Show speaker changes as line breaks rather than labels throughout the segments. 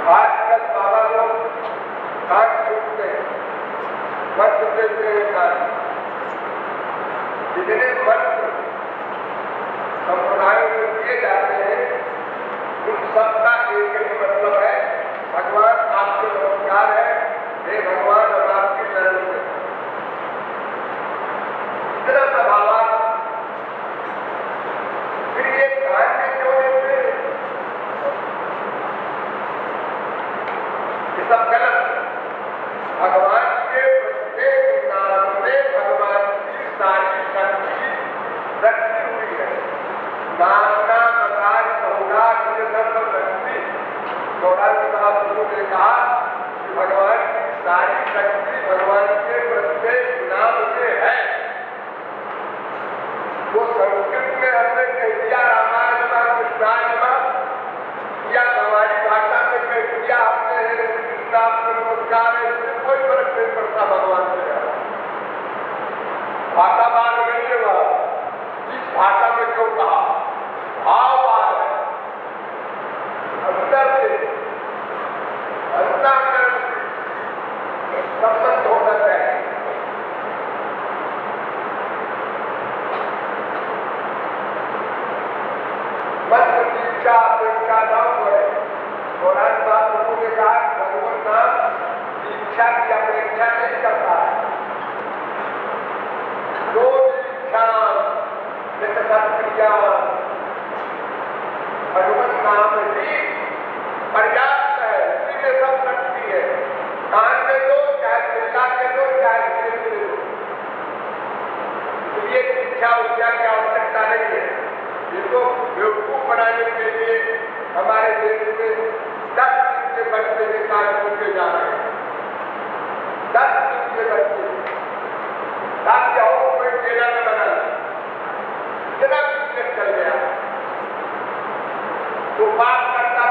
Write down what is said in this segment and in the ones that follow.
आजकल बाबा लोग कान छूटते हैं, मंत्र देते हैं कान। जितने मंत्र संप्रदायों में दिए जाते हैं उन सबका एक ही मतलब है, भगवान आपसे नमस्कार है, हे भगवान हम आपकी शरण में। इतना सा भावार्थ। फिर ये कान में क्यों देते हैं? ये सब गलत है। भगवान के प्रत्येक नाम में भगवान की सारी शक्ति रखी हुई है। नामना प्रकाश होगा शक्ति। गौरांग महाप्रभु ने कहा कि भगवान की सारी शक्ति भगवान के प्रत्येक नाम में है। वो संस्कृत में हमने कह दिया रामायण नमः कृष्णाय नमः, या हमारी भाषा में कह दिया हमने कृष्ण आपको नमस्कार है, इसमें कोई फर्क नहीं पड़ता भगवान से। भाषा बात नहीं है, वह जिस भाषा में क्यों कहा भाव बात है। अंदर से अंतःकरण से संबंध होना चाहिए। मंत्र दीक्षा अपेक्षा न करे। गौरांग महाप्रभु ने कहा भगवान नाम दीक्षा की अपेक्षा नहीं करता है। जो दीक्षा क्रिया भगवान नाम ही पर्याप्त है, उसी में सब शक्ति है। कान में दो, चाहे चिल्ला के दो, चाहे धीरे धीरे दो। इसलिए दीक्षा उच्चा की आवश्यकता नहीं है। इनको बेवकूफ बनाने के लिए हमारे देश में 10 दिन के बच्चे के कान टूटे जा रहे हैं। 10 दिन के बच्चे, ताकि और कोई चेला न बना। इतना बिजनेस चल गया। जो बात करता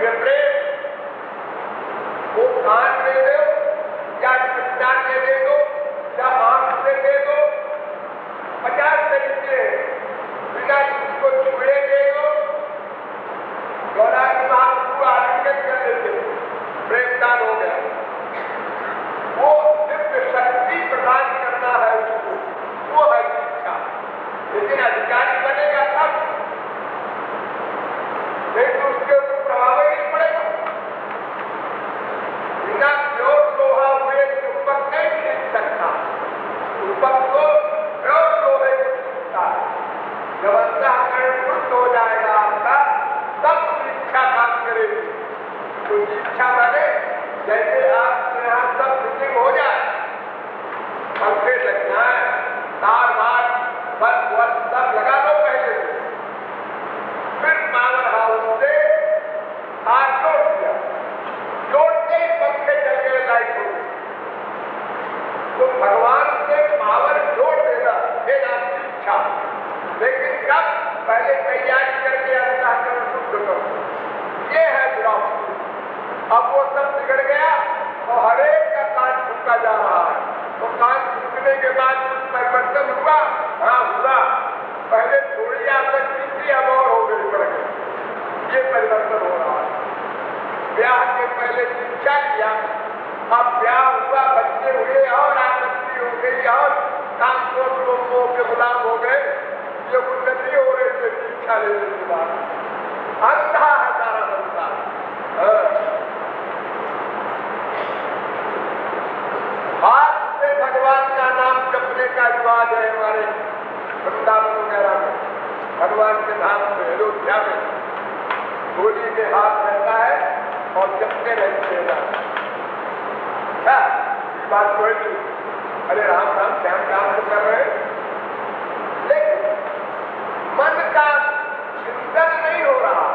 दिव्य प्रेम वो कान में दो या चिंता में दे दो या आंख से दे दो, 50 तरीके बिना उसको छुए दे दो। गौरांग महाप्रभु आलिंगन कर लेते, प्रेमदान हो गया। वो दिव्य शक्ति प्रदान करना है उसको, वो है शिक्षा। लेकिन अधिकारी बनेगा तब, नहीं तो उसके ऊपर प्रभाव ही नहीं पड़ेगा। बिना प्योर लोहा हुए चुंबक नहीं खींच सकता, चुंबक को प्योर लोहे को खींचता है। जब अंतःकरण शुद्ध हो जाएगा आपका, तब शिक्षा काम करेगी। तो शिक्षा बने जैसे आपके यहाँ सब फिटिंग हो जाए, पंखे लग जाए, तार बार बल्ब वल्ब सब लगा दो पहले, फिर पावर हाउस से तार जोड़ दिया, जोड़ते ही पंखे चल गए, लाइट हो गई। तो भगवान से पावर जोड़ देना फिर आपकी इच्छा। लेकिन कब? पहले तैयारी करके अंतःकरण शुद्ध करो, ये है विरोध। अब वो सब बिगड़ गया और हरेक का कान फूका जा रहा है। तो कान फूकने के बाद कुछ परिवर्तन हुआ? हाँ हुआ। पहले थोड़ी आ सकती थी, अब और हो गई, बढ़ गई। ये परिवर्तन हो रहा है। ब्याह के पहले शिक्षा किया, अब ब्याह हुआ, बच्चे हुए और आसक्ति हो गई और काम को लोगों के गुलाम हो गए। ये उन्नति हो रही है शिक्षा लेने के बाद। अंधा है सारा संसार। हाथ से भगवान का नाम जपने का रिवाज है हमारे वृंदावन वगैरह में, भगवान के धाम में, अयोध्या में होली में हाथ रहता है और जपते रहते हैं। क्या बात कोई नहीं, अरे राम राम श्याम राम तो कर रहे हैं, लेकिन मन का चिंतन नहीं हो रहा।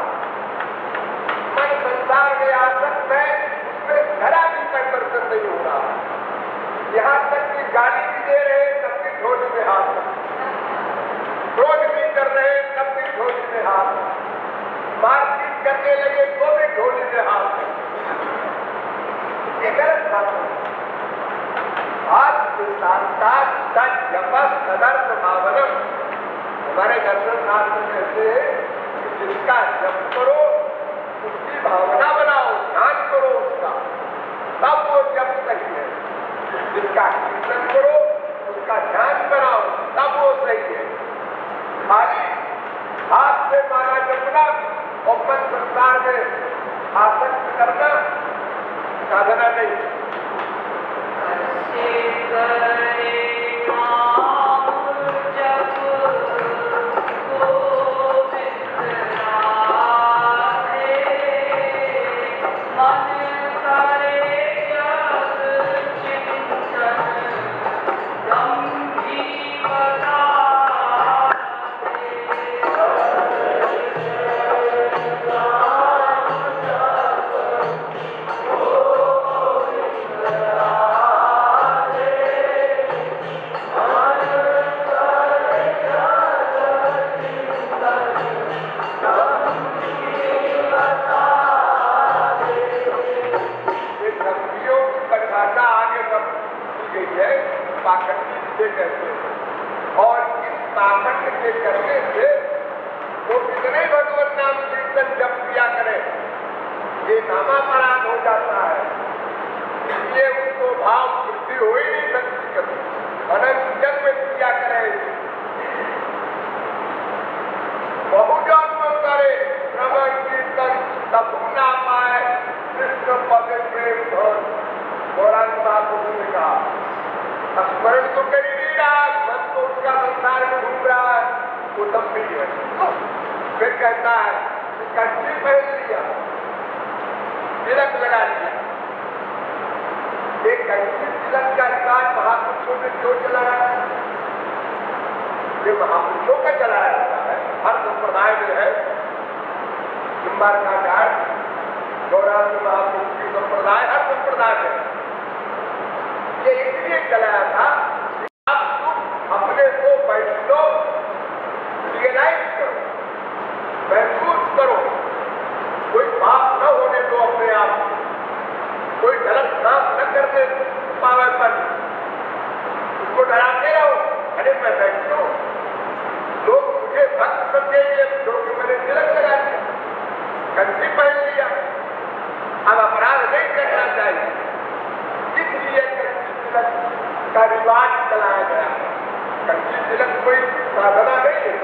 मन संसार में आसक्त है, उसमें जरा भी परिवर्तन नहीं हो रहा। यहाँ तक कि गाली भी दे रहे हैं तब भी ढोली में हाथ, क्रोध भी कर रहे हैं तब भी ढोली में हाथ, मारपीट करने लगे तो भी ढोली में हाथ। ये गलत बात है। हाथ के साथ जपस तदर्थ भावनम, हमारे दर्शन शास्त्र कहते हैं कि जिसका जप करो उसकी भावना बनाओ, ध्यान करो उसका, तब वो जप सही है। जिसका कीर्तन करो उसका ध्यान बनाओ, तब वो सही है। खाली हाथ से माला जपना और मन संसार में आसक्त करना साधना नहीं। और इस पाखंड के करने से वो कितने भगवत नाम कीर्तन जप किया करे, ये नामापराध हो जाता है। इसलिए उसको भाव वृद्धि हो ही नहीं सकती कभी, अनंत जन्म किया करे। बहुजन्म करे श्रवण कीर्तन तब ना पाए कृष्ण पद प्रेम धन। गौरांग महाप्रभु ने कहा स्मरण तो कर ही नहीं रहा, मन तो उसका संसार में घूम रहा है, वो तब भी है। फिर कहता है कंठी पहन लिया, तिलक लगा लिया। एक कंठी तिलक का रिवाज महापुरुषों ने क्यों चलाया? ये महापुरुषों का चलाया जाता है, हर संप्रदाय में है। कुंभारकाचार्य, गौरांग महापुरुष की संप्रदाय हर संप्रदाय में ये इसलिए चलाया था कि आप तुम अपने को वैष्णव रियलाइज करो, महसूस करो। कोई आप न होने दो अपने आप, कोई गलत काम न करने पावे पर उसको डराते रहो। अरे मैं बैठो, लोग मुझे भक्त समझेंगे क्योंकि मैंने तिलक लगा दिया, कंठी पहन लिया, अब अपराध नहीं करना चाहिए, इसलिए कंठी तिलक का रिवाज चलाया गया। कंठी तिलक कोई साधना नहीं है,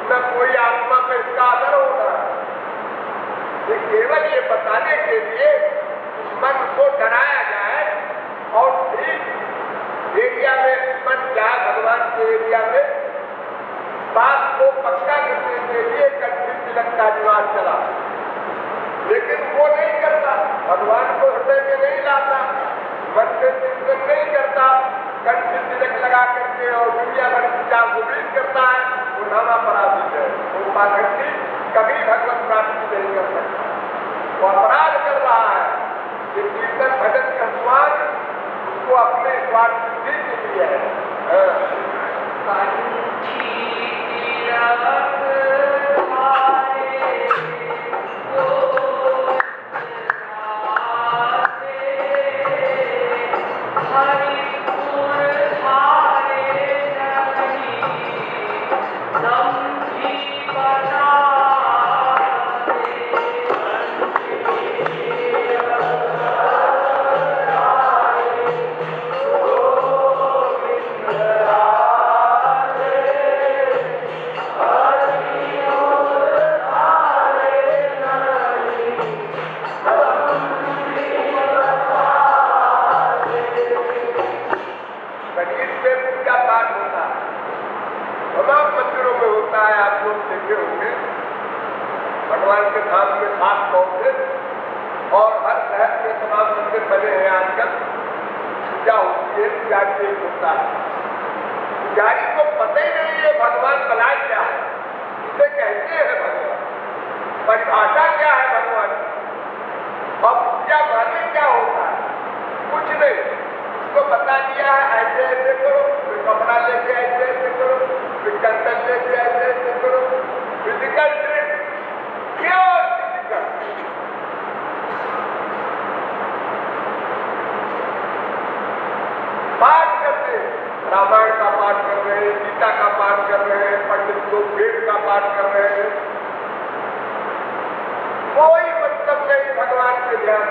न कोई आत्मा पर इसका असर होगा, ये केवल ये बताने के लिए मन को डराया जाए और ठीक एरिया में मन जाए भगवान के एरिया में, बात को पक्का करने के लिए कंठी तिलक का रिवाज चला। लेकिन वो नहीं करता, भगवान को हृदय में नहीं लाता, मन से चिंतन नहीं करता, कंठी तिलक लगा करके और दुनिया भर की चाल करता है, वो नाना अपराधी है। वो पाखंडी कभी भगवत प्राप्ति नहीं कर सकता, वो अपराध कर रहा है। ये कीर्तन भजन का स्वाद उसको अपने स्वार्थ सिद्धि के लिए है। भगवान के धाम में 7 पौधे और हर शहर में तमाम मंदिर बने हैं। आजकल पूजा होती है, पुजारी एक होता है, पुजारी को पता ही नहीं है भगवान भला क्या है, इसे कहते हैं भगवान, परिभाषा क्या है भगवान, और पूजा माने क्या होता है, कुछ नहीं। उसको बता दिया है ऐसे ऐसे करो, फिर कपड़ा लेके ऐसे ऐसे करो, फिर चंदन लेके ऐसे ऐसे करो, फिजिकल ट्रिक, प्योर फिजिकल। पाठ करते हैं, रामायण का पाठ कर रहे हैं, गीता का पाठ कर रहे हैं, पंडित लोग वेद का पाठ कर रहे हैं, कोई मतलब नहीं भगवान के ध्यान।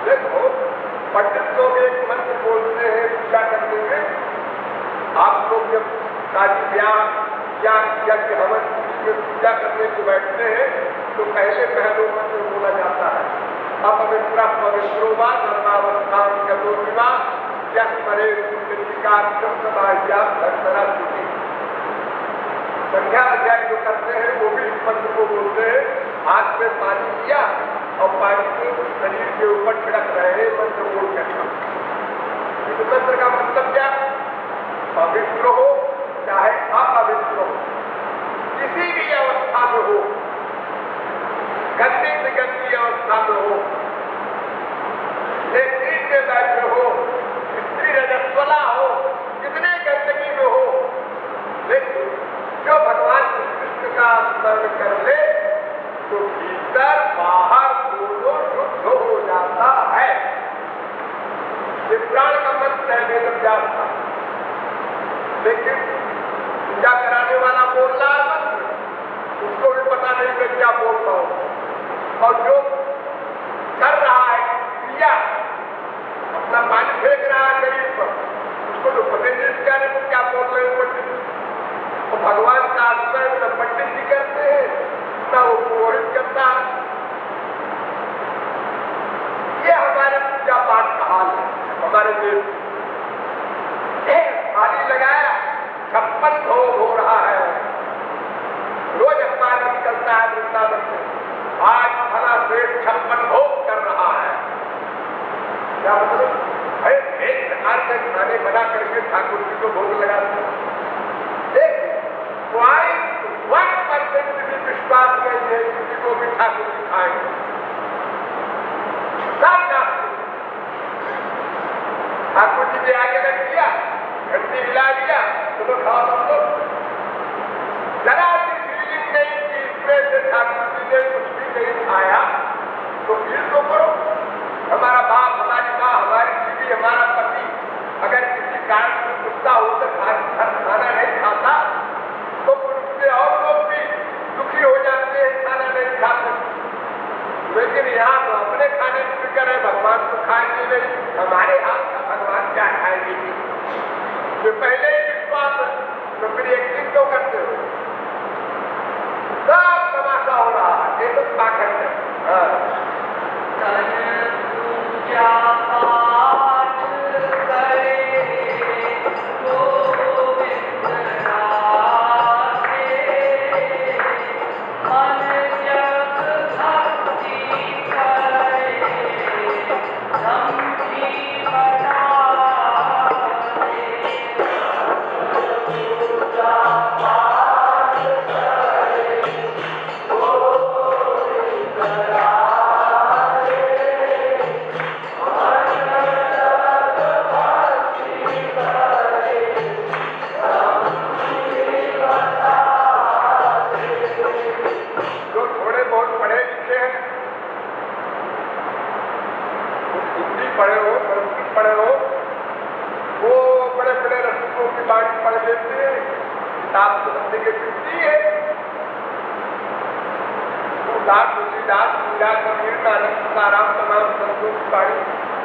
देखो पंडित लोग एक मंत्र बोलते हैं पूजा करने में, आप लोग जब शादी ब्याह या कि हवन में पूजा करने को बैठते हैं तो पहले पहलो मंत्र बोला जाता है, अपवित्र पवित्रो वा धर्मावस्थान गतोर्विवा यह परे संख्या अध्याय जो करते हैं वो भी इस मंत्र को बोलते हैं। हाथ में पानी लिया और पानी को शरीर के ऊपर छिड़क रहे हैं मंत्र बोल करके। इस मंत्र का मतलब क्या, पवित्र हो चाहे अपवित्र हो, किसी भी अवस्था में हो, गंदी से गंदी अवस्था में हो, लेट्रिन में बैठे हो, स्त्री रजस्वला हो, कितने गंदगी में हो, लेकिन जो भगवान श्री कृष्ण का स्मरण कर ले तो भीतर बाहर दोनों शुद्ध हो जाता है। ये प्राण का मंत्र है वेद व्यास का, लेकिन पूजा कराने वाला बोल रहा है मंत्र, उसको भी पता नहीं मैं क्या बोल रहा हूं, और जो कर रहा है क्रिया अपना पानी फेंक रहा है शरीर पर, उसको तो पता नहीं जाने को क्या बोल रहे हैं पंडित। तो भगवान का स्मरण न पंडित जी करते हैं न वो पुरोहित करता है। ये हमारे पूजा पाठ का हाल है हमारे देश। थाली लगाया 56 भोग हो रहा है, रोज अखबार में निकलता है वृंदावन में, आज फला सेठ 56 भोग कर रहा है। क्या मतलब, भाई एक प्रकार के खाने बना करके ठाकुर जी को भोग लगाते हैं। 1% भी विश्वास नहीं है किसी को भी ठाकुर जी खाएंगे, सब नास्तिक। ठाकुर जी के आगे रख दिया, घंटी हिला दिया, तो खाओ सब लोग। जरा सी फीलिंग नहीं कि इसमें से ठाकुर जी ने कुछ भी नहीं खाया, फिर तो करो। हमारा बाप, हमारी माँ, हमारी बीवी, हमारा पति अगर किसी कारण से गुस्सा होकर खाना नहीं खाता तो फिर उससे और लोग भी दुखी हो जाते हैं, खाना नहीं खाते। लेकिन यहाँ तो अपने खाने की फिक्र है, भगवान तो खाएंगे नहीं, हमारे हाथ का भगवान क्या खाएंगे? जो पहले ही विश्वास है तो फिर एक्टिंग क्यों करते हो? सब तमाशा हो रहा है, ये सब पाखंड है।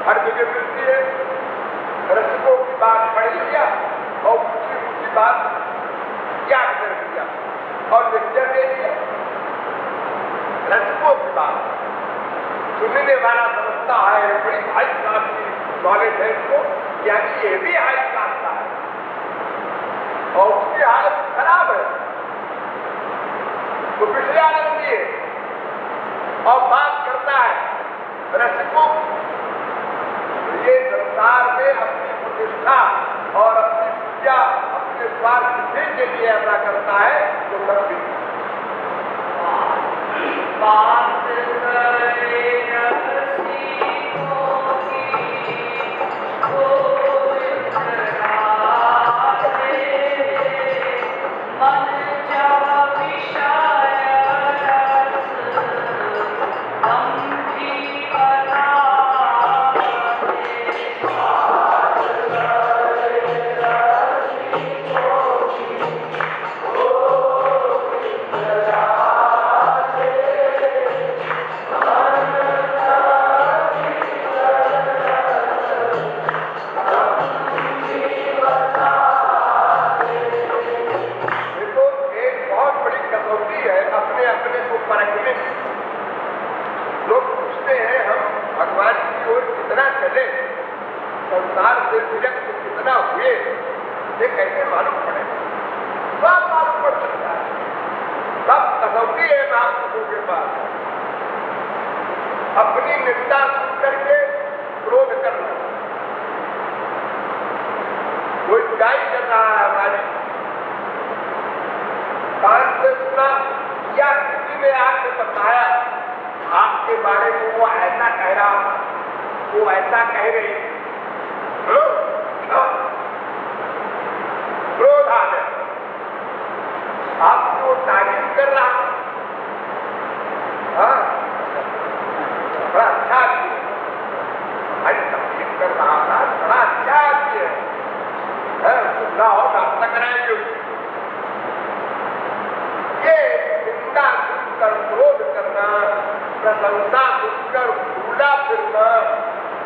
हर जगह मिलती है। रसिकों की बात पढ़ लिया और उसकी बात याद कर लिया और लेक्चर दे दिया। रसिकों की बात सुनने वाला समझता है बड़ी हाई क्लास की नॉलेज है इसको, यानी ये भी हाई क्लास का है और उसकी हालत खराब है, वो विषयानंदी है और बात करता है रसिकों। ये संसार में अपनी प्रतिष्ठा और अपनी पूजा अपने स्वार्थ के लिए ऐसा करता है तो कभी बात संसार से विरक्त कितना हुए ये कैसे मालूम पड़ेगा? सब मालूम पड़ सकता है, सब कसौटी है महापुरुषों के पास। अपनी निंदा सुन करके क्रोध करना, कोई बुराई कर रहा है हमारी, कान से सुना या किसी ने आके बताया आपके बारे में वो ऐसा कह रहा, वो ऐसा कह रही, क्रोध आ गया, आपको तारीफ कर रहा, हाँ बड़ा अच्छा आदमी, हमारी तारीफ कर रहा था, बड़ा अच्छा आदमी है, लाओ नाश्ता कराएंगे। ये निंदा सुनकर क्रोध करना, प्रशंसा सुनकर भूला फिरना,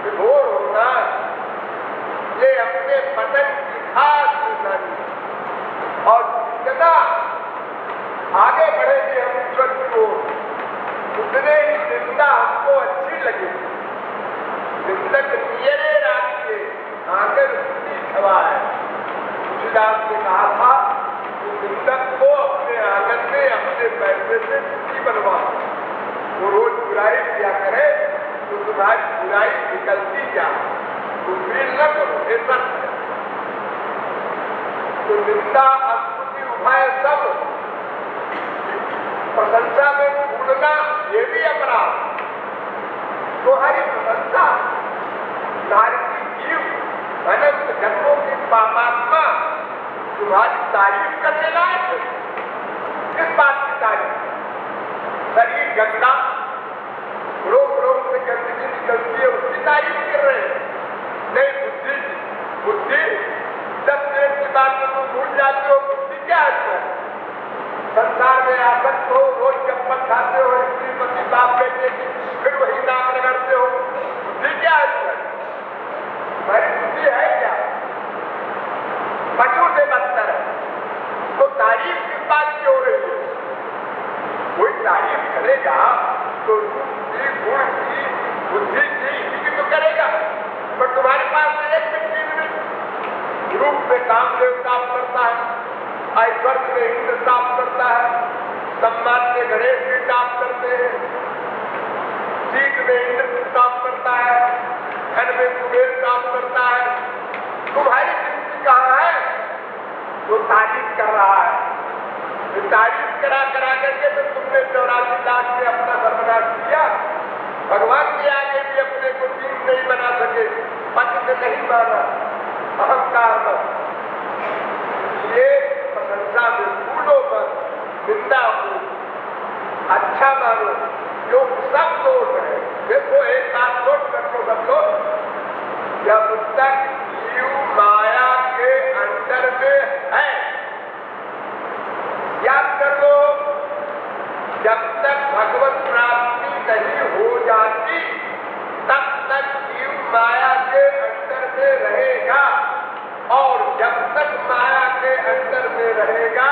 विभोर होना, ये अपने पतन की खास निशानी है। और जितना आगे बढ़ेंगे हम ईश्वर की ओर, उतने ही निंदा हमको अच्छी लगेगी। निंदक नियरे राखिए आंगन उसकी छवा है। तुलसीदास ने कहा था कि निंदक को अपने आंगन में अपने पैसे से छुट्टी बनवा, वो रोज बुराई किया करे तो तुम्हारी बुराई निकलती जाए, तुम फील न करो, ये सत्य है। तो निंदा स्तुति उभय सब, प्रशंसा में भूलना ये भी अपराध। तुम्हारी प्रशंसा नारकी जीव अनंत जन्मों की पापात्मा तुम्हारी तारीफ करने लायक है। किस बात की तारीफ? शरीर गंदा, रोग रोग से जाते हो, बुद्धि क्या है तुम्हें? संसार में आसक्त हो, रोज चप्पल खाते हो, स्त्री पति बाप बेटे की, फिर वही नाम रगड़ते हो, बुद्धि क्या है तुम्हें? तुम्हारी बुद्धि है क्या? पशु से बदतर है। तो तारीफ किस बात की हो रही है? कोई तारीफ करेगा तो रूप की, गुण की, बुद्धि की, इसी की तो करेगा। पर तुम्हारे पास एक भी चीज नहीं। रूप में कामदेव काम करता है, ऐश्वर्य में इंद्र काम करता है, सम्मान में गणेश भी काम करते हैं, जीत में इंद्र काम करता है, धन में कुबेर काम करता है। तुम्हारी जिंदगी कहाँ है? वो तारीफ कर रहा है। तारीफ करा करा करके तो तुमने 84 लाख में अपना सर्वनाश किया। भगवान के आगे भी अपने को दीन नहीं बना सके, पद से नहीं माना, अहंकार में। ये प्रशंसा में फूलों पर निंदा को अच्छा मानो, जो सब दोष है। देखो एक बात नोट कर लो सब लोग, जब तक जीव माया के अंदर में है, याद कर लो, जब तक भगवत प्राप्ति नहीं हो जाती तब तक जीव माया के अंदर में रहेगा, और जब तक माया के अंदर में रहेगा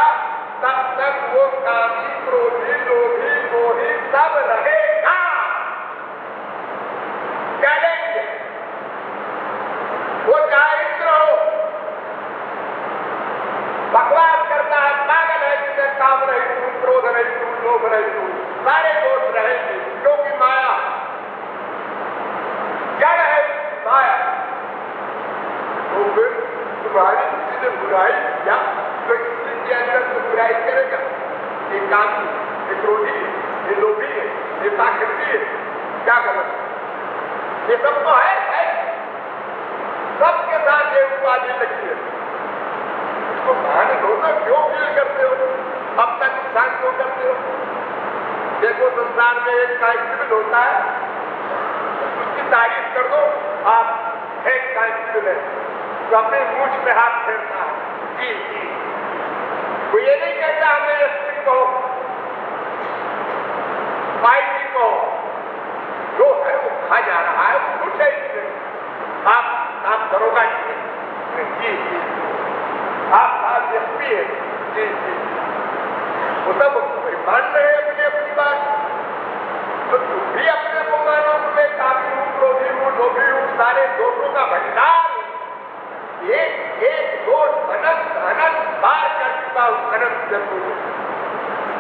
तब तक वो कामी, क्रोधी, लोभी, मोही सब रहेगा। चलेंगे वो चाहे इंद्र हो, बकवास करता है, पागल है, जिसमें काम नहीं तू, क्रोध नहीं तू, लोभ नहीं तू, सारे दोष रहेंगे, क्योंकि माया जड़ है। माया तो फिर तुम्हारी किसी ने बुराई किया तो इसी के अंदर तो बुराई करेगा। ये कामी, ये क्रोधी है, ये लोभी है, ये पाखंडी है, क्या गलत? ये सब तो है, सबके साथ ये उपाधि लगी है। तो मान लो ना, क्यों फील करते हो? अब तक नुकसान क्यों करते हो? देखो संसार में एक कांस्टेबल होता है, उसकी तारीफ कर दो, आप एक कांस्टेबल है तो अपने मूछ में हाथ फेरता है, जी जी। वो ये नहीं कहता हमें एसपी को, पार्टी को, जो है वो खा जा रहा है, वो खुश है इससे। आप करोगा जी जी, आप एसपी है जी जी। वो सब मान रहे हैं अपनी अपनी बात, तो तुम भी अपने को मानो मैं कामी हूँ, क्रोधी हूँ, लोभी हूँ, सारे दोषों का भंडार, एक एक दोष अनंत अनंत बार कर चुका हूँ, अनंत जन्मों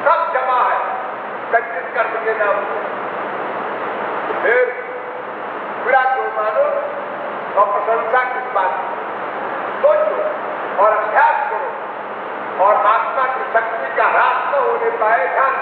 सब जमा है, संचित कर सके नाम। फिर बुरा क्यों मानो और प्रशंसा किस बात? सोचो और अभ्यास करो, और आत्मा की शक्ति का ह्रास न होने पाए ध्यान।